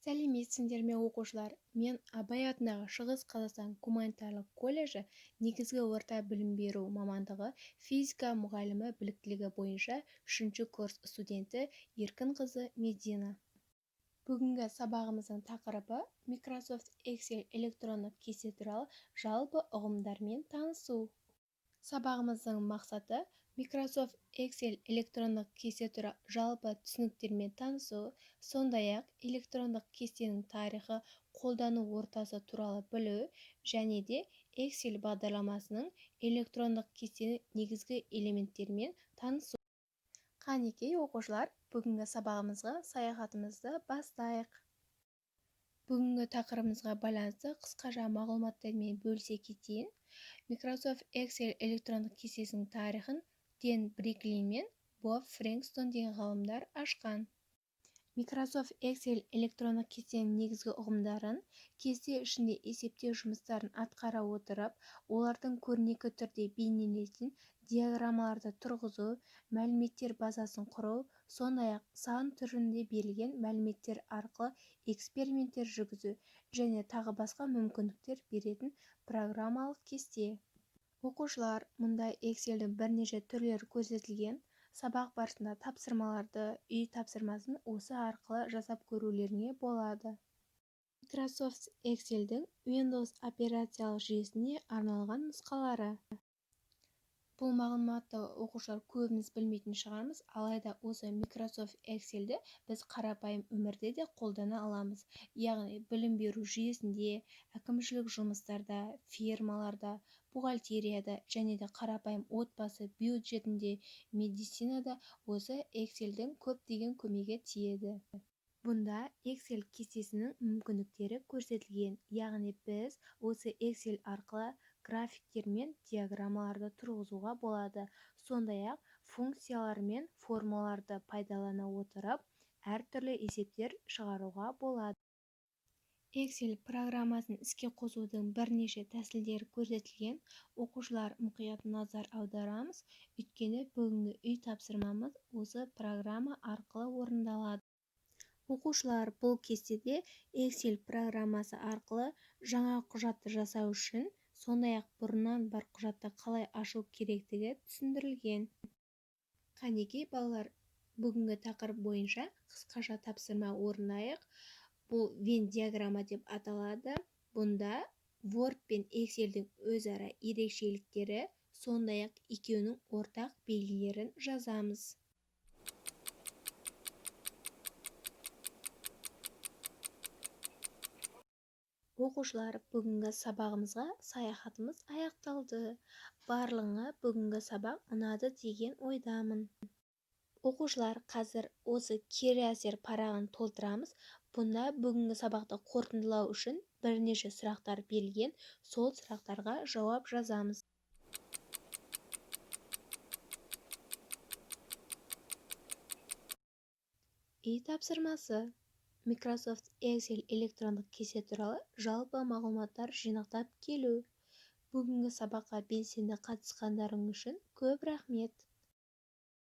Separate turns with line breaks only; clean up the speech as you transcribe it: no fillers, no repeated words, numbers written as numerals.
сәлеметсіңдер ме оқушылар, мен Абай атындағы Шығыс Қазақстан гуманитарлық колледжі негізгі орта білім беру мамандығы физика мұғалімі біліктілігі бойынша 3-ші курс студенті Еркінқызы Медина. Бүгінгі сабағымыздың тақырыбы Microsoft Excel электрондық кесте туралы жалпы ұғымдармен танысу. Сабағымыздың мақсаты Microsoft Excel электрондық кесте туралы жалпы түсініктермен танысу, сондай-ақ электрондық кестенің тарихы, қолдану ортасы туралы білу және де Excel бағдарламасының электрондық кестенің негізгі элементтерімен танысу. Қанекей оқушылар, бүгінгі сабағымызға саяхатымызды бастайық. Бүгінгі тақырыбымызға байланысты қысқаша мағлұматтармен бөлісе кетейін. Microsoft Excel электрондық кестесінің тарихын Дэн Бриклин мен Боб Фрэнкстон деген ғалымдар ашқан. Microsoft Excel электрондық кестенің негізгі ұғымдарын кесте ішінде есептеу жұмыстарын атқара отырып, олардың көрнекі түрде бейнеленетін диаграммаларды тұрғызу, мәліметтер базасын құру, сондай-ақ сан түрінде берілген мәліметтер арқылы эксперименттер жүргізу және тағы басқа мүмкіндіктер беретін программалық кесте. Оқушылар, мұнда Excel'дің бірнеше түрлері көрсетілген. Сабақ барысында тапсырмаларды, үй тапсырмасын осы арқылы жасап көрулеріңе болады. Microsoft Excel'дің Windows операциялық жүйесіне арналған нұсқалары. Бұл мағлұматты оқушылар көбіміз білмейтін шығармыз, алайда осы Microsoft Excel'ді біз қарапайым өмірде де қолдана аламыз. Яғни білім беру жүйесінде, әкімшілік жұмыстарда, фирмаларда, бухгалтерияда және де қарапайым отбасы бюджетінде, медицинада осы Excel'дің көптеген көмегі тиеді. Бұнда Excel кестесінің мүмкіндіктері көрсетілген, яғни біз осы Excel арқылы графиктер мен диаграммаларды тұрғызуға болады. Сондай-ақ функциялар мен формулаларды пайдалана отырып, әртүрлі есептер шығаруға болады. Excel программасын іске қосудың бірнеше тәсілдері көрсетілген. Оқушылар мұқият назар аударамыз, өйткені бүгінгі үй тапсырмамыз осы программа арқылы орындалады. Оқушылар, бұл кестеде Excel программасы арқылы жаңа құжатты жасау үшін, сондай-ақ бұрыннан бар құжатты қалай ашу керектігі түсіндірілген. Қанекей балалар, бүгінгі тақырып бойынша қысқаша тапсырма орындайық. Бұл Venn диаграмма деп аталады. Бұнда Word пен Excel'дің өзара ерекшеліктері, сондай-ақ екеуінің ортақ белгілерін жазамыз. Оқушылар, бүгінгі сабағымызға саяхатымыз аяқталды. Барлығыңа бүгінгі сабақ ұнады деген ойдамын. Оқушылар, қазір осы кері әсер парағын толтырамыз. Бұнда бүгінгі сабақты қорытындылау үшін бірнеше сұрақтар берілген, сол сұрақтарға жауап жазамыз. Үй тапсырмасы. Microsoft Excel электрондық кесте туралы жалпы мағлұматтар жинақтап келу. Бүгінгі сабаққа белсенді қатысқандарың үшін көп рахмет.